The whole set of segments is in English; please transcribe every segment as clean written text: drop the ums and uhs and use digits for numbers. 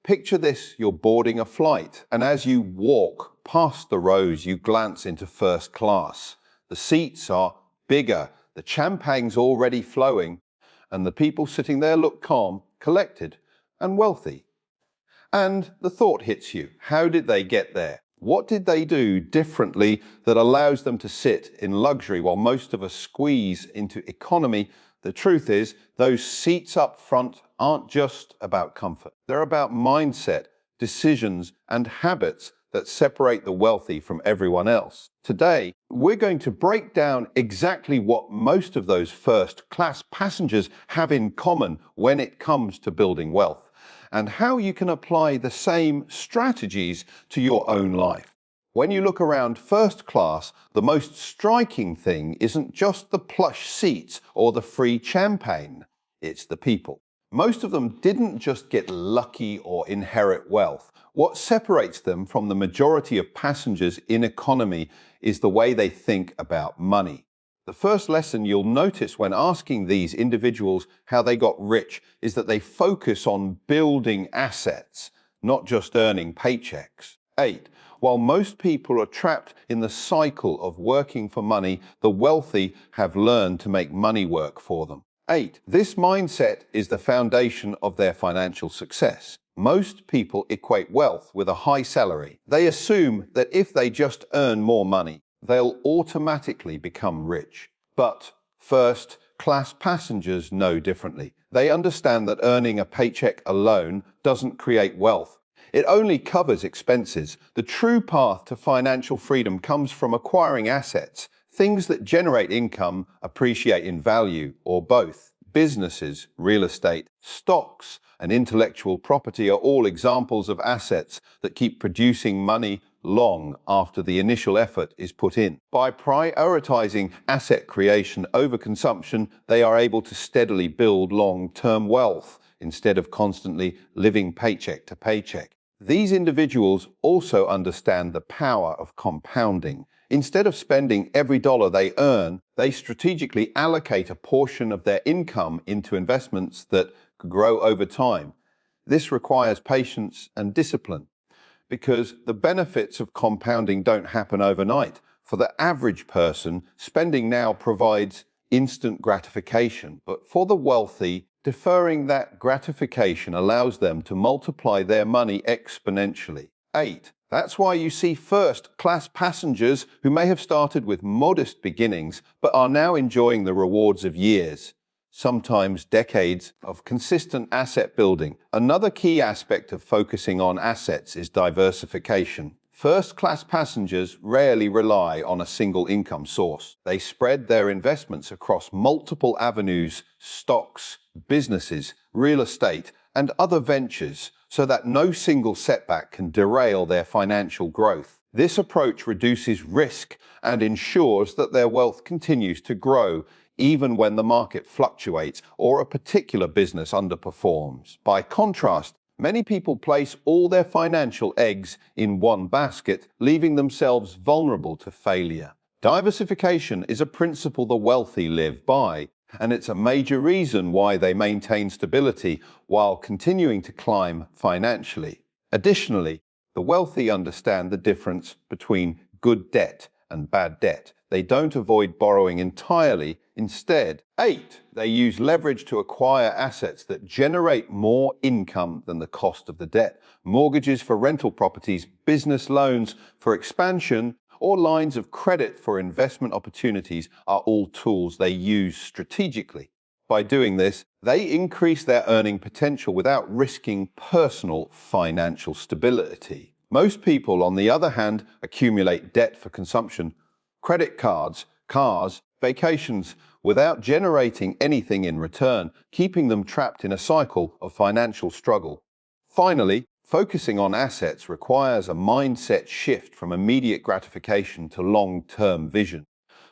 Picture this, you're boarding a flight, and as you walk past the rows, you glance into first class. The seats are bigger, the champagne's already flowing, and the people sitting there look calm, collected, and wealthy. And the thought hits you, how did they get there? What did they do differently that allows them to sit in luxury while most of us squeeze into economy? The truth is, those seats up front aren't just about comfort. They're about mindset, decisions, and habits that separate the wealthy from everyone else. Today, we're going to break down exactly what most of those first-class passengers have in common when it comes to building wealth, and how you can apply the same strategies to your own life. When you look around first class, the most striking thing isn't just the plush seats or the free champagne, it's the people. Most of them didn't just get lucky or inherit wealth. What separates them from the majority of passengers in economy is the way they think about money. The first lesson you'll notice when asking these individuals how they got rich is that they focus on building assets, not just earning paychecks. 8. While most people are trapped in the cycle of working for money, the wealthy have learned to make money work for them. 8. This mindset is the foundation of their financial success. Most people equate wealth with a high salary. They assume that if they just earn more money, they'll automatically become rich. But first-class passengers know differently. They understand that earning a paycheck alone doesn't create wealth. It only covers expenses. The true path to financial freedom comes from acquiring assets, things that generate income, appreciate in value, or both. Businesses, real estate, stocks, and intellectual property are all examples of assets that keep producing money long after the initial effort is put in. By prioritizing asset creation over consumption, they are able to steadily build long-term wealth instead of constantly living paycheck to paycheck. These individuals also understand the power of compounding. Instead of spending every dollar they earn, they strategically allocate a portion of their income into investments that grow over time. This requires patience and discipline, because the benefits of compounding don't happen overnight. For the average person, spending now provides instant gratification, but for the wealthy, deferring that gratification allows them to multiply their money exponentially. 8. That's why you see first-class passengers who may have started with modest beginnings but are now enjoying the rewards of years, sometimes decades, of consistent asset building. Another key aspect of focusing on assets is diversification. First-class passengers rarely rely on a single income source. They spread their investments across multiple avenues, stocks, businesses, real estate, and other ventures, so that no single setback can derail their financial growth. This approach reduces risk and ensures that their wealth continues to grow even when the market fluctuates or a particular business underperforms. By contrast, many people place all their financial eggs in one basket, leaving themselves vulnerable to failure. Diversification is a principle the wealthy live by, and it's a major reason why they maintain stability while continuing to climb financially. Additionally, the wealthy understand the difference between good debt and bad debt. They don't avoid borrowing entirely. Instead, 8, they use leverage to acquire assets that generate more income than the cost of the debt. Mortgages for rental properties, business loans for expansion, or lines of credit for investment opportunities are all tools they use strategically. By doing this, they increase their earning potential without risking personal financial stability. Most people, on the other hand, accumulate debt for consumption, credit cards, cars, vacations, without generating anything in return, keeping them trapped in a cycle of financial struggle. Finally, focusing on assets requires a mindset shift from immediate gratification to long-term vision.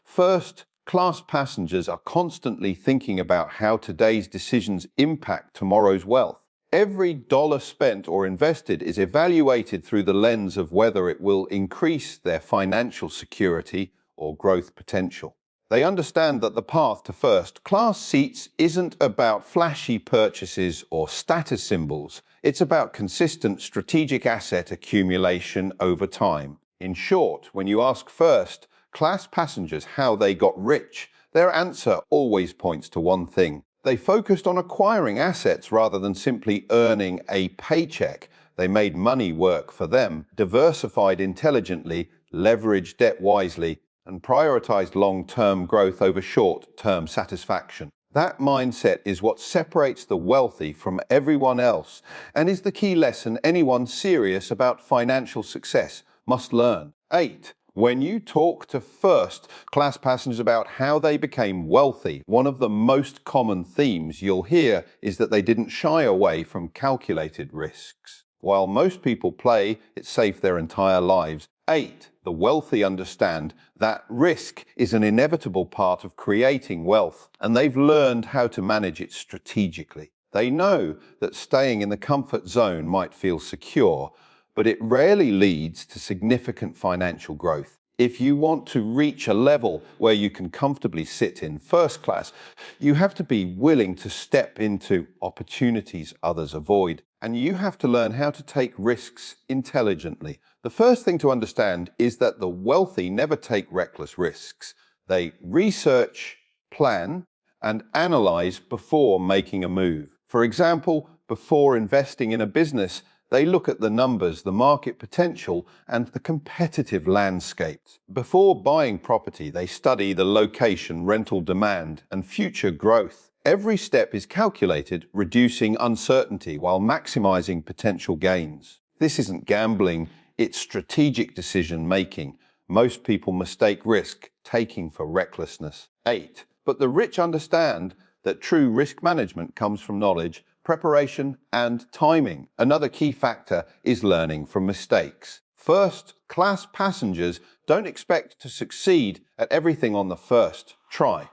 First-class passengers are constantly thinking about how today's decisions impact tomorrow's wealth. Every dollar spent or invested is evaluated through the lens of whether it will increase their financial security or growth potential. They understand that the path to first-class seats isn't about flashy purchases or status symbols. It's about consistent strategic asset accumulation over time. In short, when you ask first class passengers how they got rich, their answer always points to one thing. They focused on acquiring assets rather than simply earning a paycheck. They made money work for them, diversified intelligently, leveraged debt wisely, and prioritized long-term growth over short-term satisfaction. That mindset is what separates the wealthy from everyone else and is the key lesson anyone serious about financial success must learn. 8. When you talk to first-class passengers about how they became wealthy, one of the most common themes you'll hear is that they didn't shy away from calculated risks. While most people play it safe their entire lives, 8. The wealthy understand that risk is an inevitable part of creating wealth, and they've learned how to manage it strategically. They know that staying in the comfort zone might feel secure, but it rarely leads to significant financial growth. If you want to reach a level where you can comfortably sit in first class, you have to be willing to step into opportunities others avoid, and you have to learn how to take risks intelligently. The first thing to understand is that the wealthy never take reckless risks. They research, plan, and analyze before making a move. For example, before investing in a business, they look at the numbers, the market potential, and the competitive landscape. Before buying property, they study the location, rental demand, and future growth. Every step is calculated, reducing uncertainty while maximizing potential gains. This isn't gambling, it's strategic decision-making. Most people mistake risk-taking for recklessness. 8. But the rich understand that true risk management comes from knowledge, preparation, and timing. Another key factor is learning from mistakes. First-class passengers don't expect to succeed at everything on the first try.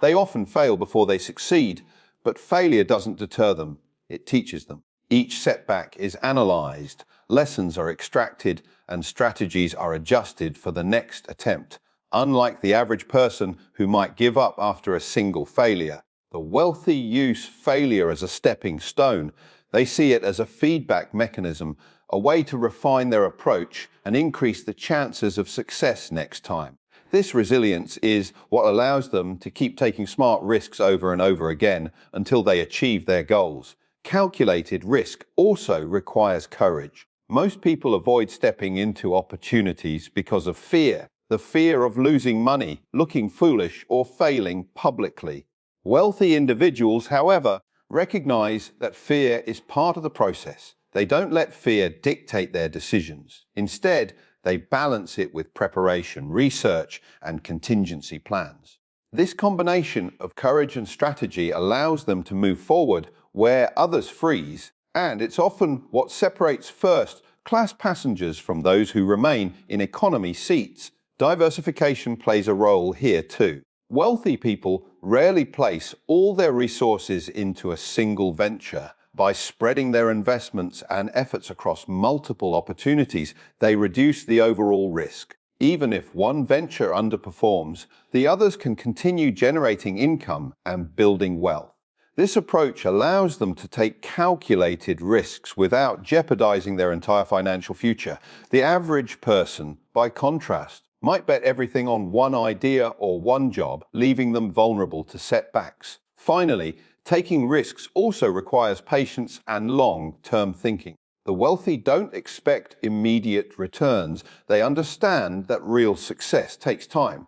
They often fail before they succeed, but failure doesn't deter them, it teaches them. Each setback is analyzed, lessons are extracted, and strategies are adjusted for the next attempt. Unlike the average person who might give up after a single failure, the wealthy use failure as a stepping stone. They see it as a feedback mechanism, a way to refine their approach and increase the chances of success next time. This resilience is what allows them to keep taking smart risks over and over again until they achieve their goals. Calculated risk also requires courage. Most people avoid stepping into opportunities because of fear. The fear of losing money, looking foolish, or failing publicly. Wealthy individuals, however, recognize that fear is part of the process. They don't let fear dictate their decisions. Instead, they balance it with preparation, research, and contingency plans. This combination of courage and strategy allows them to move forward where others freeze, and it's often what separates first-class passengers from those who remain in economy seats. Diversification plays a role here too. Wealthy people rarely place all their resources into a single venture. By spreading their investments and efforts across multiple opportunities, they reduce the overall risk. Even if one venture underperforms, the others can continue generating income and building wealth. This approach allows them to take calculated risks without jeopardizing their entire financial future. The average person, by contrast, might bet everything on one idea or one job, leaving them vulnerable to setbacks. Finally, taking risks also requires patience and long-term thinking. The wealthy don't expect immediate returns. They understand that real success takes time.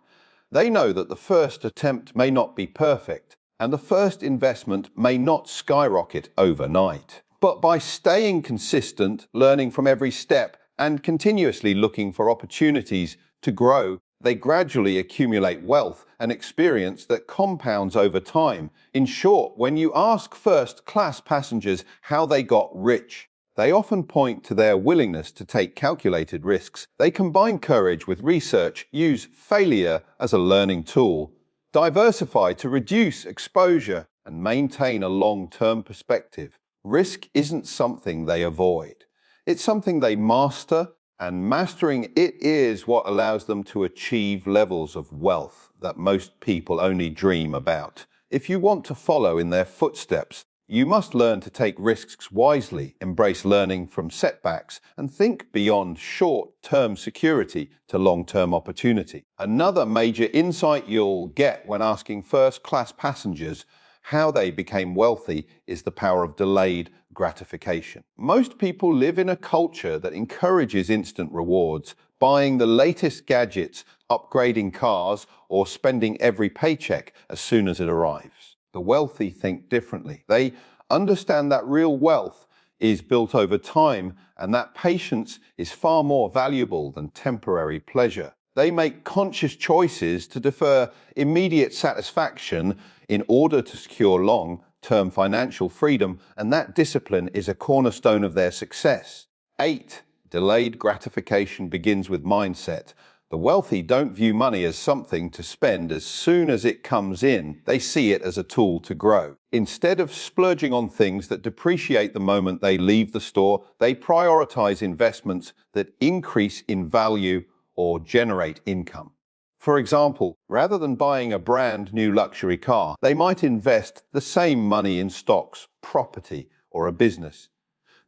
They know that the first attempt may not be perfect, and the first investment may not skyrocket overnight. But by staying consistent, learning from every step, and continuously looking for opportunities to grow, they gradually accumulate wealth and experience that compounds over time. In short, when you ask first-class passengers how they got rich, they often point to their willingness to take calculated risks. They combine courage with research, use failure as a learning tool, diversify to reduce exposure, and maintain a long-term perspective. Risk isn't something they avoid. It's something they master, and mastering it is what allows them to achieve levels of wealth that most people only dream about. If you want to follow in their footsteps, You must learn to take risks wisely, embrace learning from setbacks, and think beyond short-term security to long-term opportunity. Another major insight you'll get when asking first-class passengers how they became wealthy is the power of delayed gratification. Most people live in a culture that encourages instant rewards, buying the latest gadgets, upgrading cars, or spending every paycheck as soon as it arrives. The wealthy think differently. They understand that real wealth is built over time and that patience is far more valuable than temporary pleasure. They make conscious choices to defer immediate satisfaction in order to secure long-term financial freedom, and that discipline is a cornerstone of their success. 8. Delayed gratification begins with mindset. The wealthy don't view money as something to spend as soon as it comes in. They see it as a tool to grow. Instead of splurging on things that depreciate the moment they leave the store, they prioritize investments that increase in value or generate income. For example, rather than buying a brand new luxury car, they might invest the same money in stocks, property, or a business.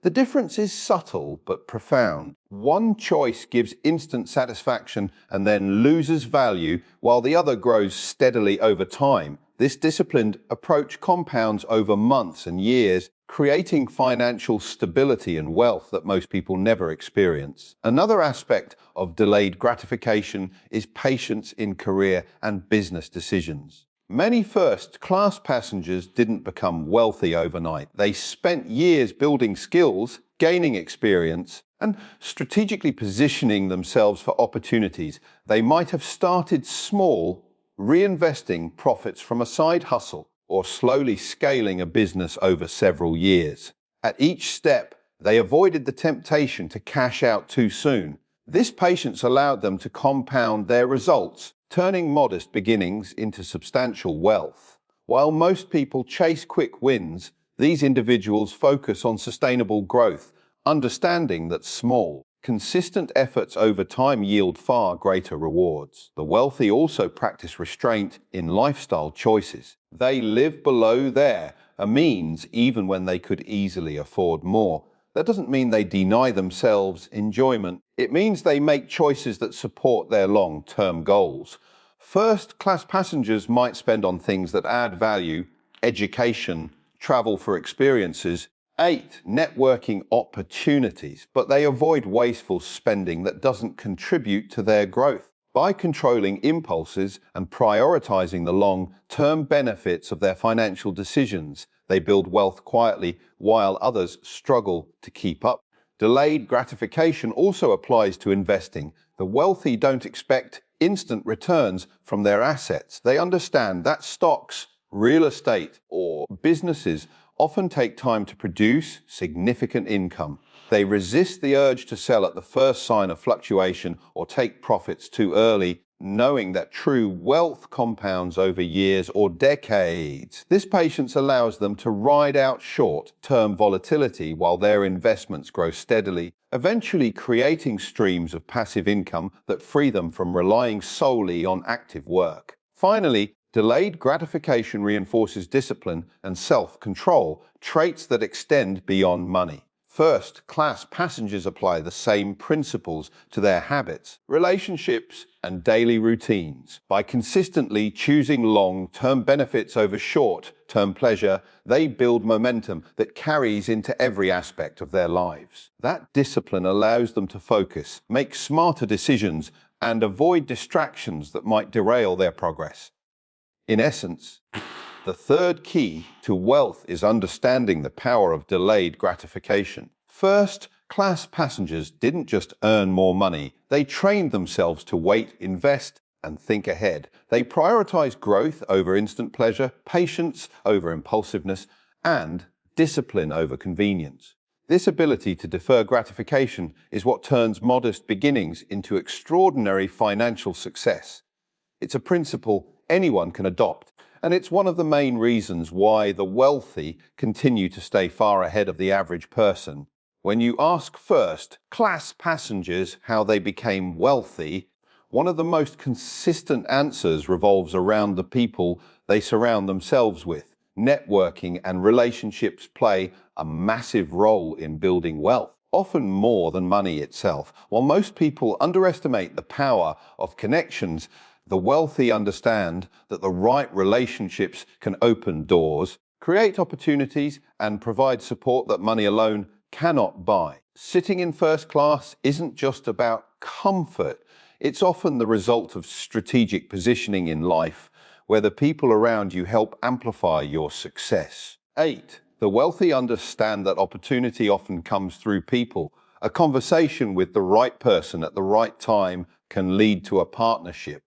The difference is subtle but profound. One choice gives instant satisfaction and then loses value, while the other grows steadily over time. This disciplined approach compounds over months and years, creating financial stability and wealth that most people never experience. Another aspect of delayed gratification is patience in career and business decisions. Many first-class passengers didn't become wealthy overnight. They spent years building skills, gaining experience, and strategically positioning themselves for opportunities. They might have started small, reinvesting profits from a side hustle, or slowly scaling a business over several years. At each step, they avoided the temptation to cash out too soon. This patience allowed them to compound their results, turning modest beginnings into substantial wealth. While most people chase quick wins, these individuals focus on sustainable growth, understanding that small, consistent efforts over time yield far greater rewards. The wealthy also practice restraint in lifestyle choices. They live below their means even when they could easily afford more. That doesn't mean they deny themselves enjoyment. It means they make choices that support their long-term goals. First-class passengers might spend on things that add value, education, travel for experiences, 8. Networking opportunities, but they avoid wasteful spending that doesn't contribute to their growth. By controlling impulses and prioritizing the long-term benefits of their financial decisions, they build wealth quietly while others struggle to keep up. Delayed gratification also applies to investing. The wealthy don't expect instant returns from their assets. They understand that stocks, real estate, or businesses often take time to produce significant income. They resist the urge to sell at the first sign of fluctuation or take profits too early, knowing that true wealth compounds over years or decades. This patience allows them to ride out short-term volatility while their investments grow steadily, eventually creating streams of passive income that free them from relying solely on active work. Finally, delayed gratification reinforces discipline and self-control, traits that extend beyond money. First-class passengers apply the same principles to their habits, relationships, and daily routines. By consistently choosing long-term benefits over short-term pleasure, they build momentum that carries into every aspect of their lives. That discipline allows them to focus, make smarter decisions, and avoid distractions that might derail their progress. In essence, the third key to wealth is understanding the power of delayed gratification. First-class passengers didn't just earn more money, they trained themselves to wait, invest, and think ahead. They prioritized growth over instant pleasure, patience over impulsiveness, and discipline over convenience. This ability to defer gratification is what turns modest beginnings into extraordinary financial success. It's a principle anyone can adopt, and it's one of the main reasons why the wealthy continue to stay far ahead of the average person. When you ask first-class passengers how they became wealthy, one of the most consistent answers revolves around the people they surround themselves with. networking and relationships play a massive role in building wealth, often more than money itself. While most people underestimate the power of connections, the wealthy understand that the right relationships can open doors, create opportunities, and provide support that money alone cannot buy. Sitting in first class isn't just about comfort. It's often the result of strategic positioning in life, where the people around you help amplify your success. 8. The wealthy understand that opportunity often comes through people. A conversation with the right person at the right time can lead to a partnership,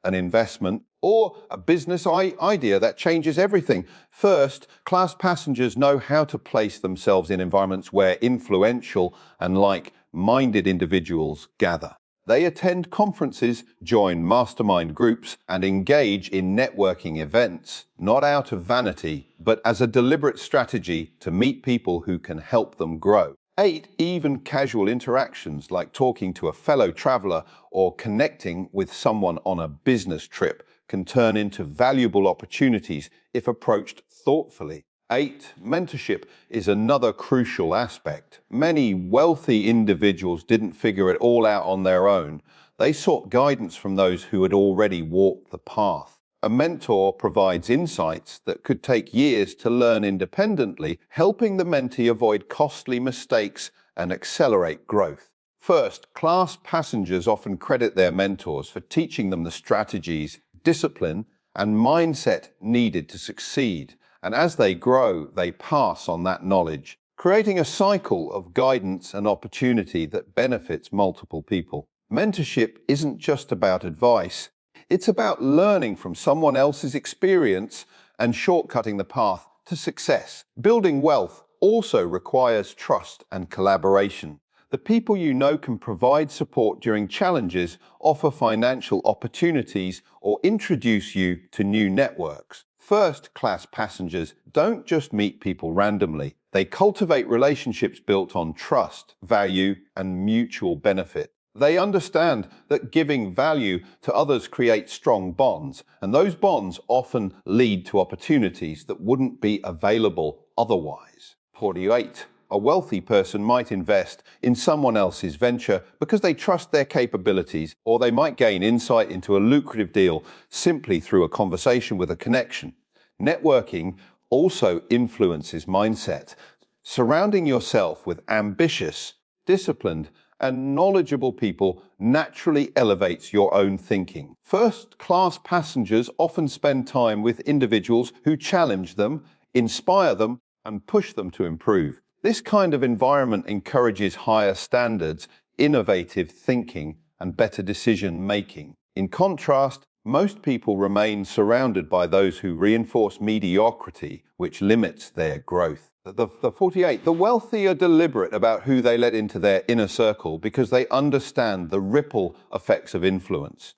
an investment, or a business idea that changes everything. First class passengers know how to place themselves in environments where influential and like-minded individuals gather. They attend conferences, join mastermind groups, and engage in networking events, not out of vanity, but as a deliberate strategy to meet people who can help them grow. 8. Even casual interactions like talking to a fellow traveler or connecting with someone on a business trip can turn into valuable opportunities if approached thoughtfully. 8. Mentorship is another crucial aspect. Many wealthy individuals didn't figure it all out on their own. They sought guidance from those who had already walked the path. A mentor provides insights that could take years to learn independently, helping the mentee avoid costly mistakes and accelerate growth. First class passengers often credit their mentors for teaching them the strategies, discipline, and mindset needed to succeed. And as they grow, they pass on that knowledge, creating a cycle of guidance and opportunity that benefits multiple people. Mentorship isn't just about advice. It's about learning from someone else's experience and shortcutting the path to success. Building wealth also requires trust and collaboration. The people you know can provide support during challenges, offer financial opportunities, or introduce you to new networks. First-class passengers don't just meet people randomly. They cultivate relationships built on trust, value, and mutual benefit. They understand that giving value to others creates strong bonds, and those bonds often lead to opportunities that wouldn't be available otherwise. 48. A wealthy person might invest in someone else's venture because they trust their capabilities, or they might gain insight into a lucrative deal simply through a conversation with a connection. Networking also influences mindset. Surrounding yourself with ambitious, disciplined, and knowledgeable people naturally elevates your own thinking. First-class passengers often spend time with individuals who challenge them, inspire them, and push them to improve. This kind of environment encourages higher standards, innovative thinking, and better decision-making. In contrast, most people remain surrounded by those who reinforce mediocrity, which limits their growth. The 48. The wealthy are deliberate about who they let into their inner circle because they understand the ripple effects of influence.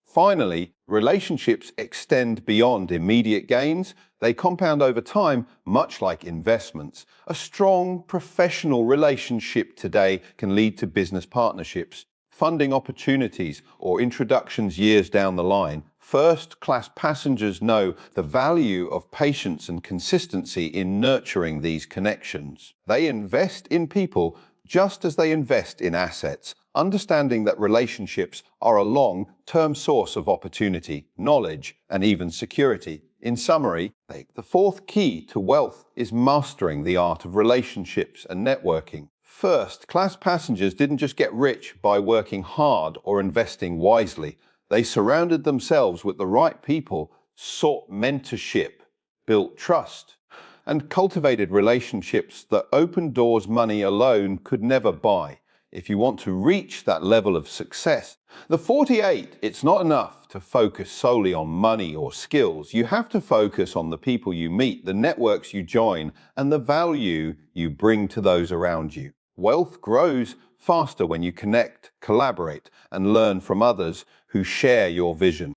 Finally, relationships extend beyond immediate gains. They compound over time, much like investments. A strong professional relationship today can lead to business partnerships, funding opportunities, or introductions years down the line. First-class passengers know the value of patience and consistency in nurturing these connections. They invest in people just as they invest in assets, understanding that relationships are a long-term source of opportunity, knowledge, and even security. In summary, the fourth key to wealth is mastering the art of relationships and networking. First-class passengers didn't just get rich by working hard or investing wisely. They surrounded themselves with the right people, sought mentorship, built trust, and cultivated relationships that opened doors money alone could never buy. If you want to reach that level of success, the 48, it's not enough to focus solely on money or skills. You have to focus on the people you meet, the networks you join, and the value you bring to those around you. Wealth grows faster when you connect, collaborate, and learn from others who share your vision.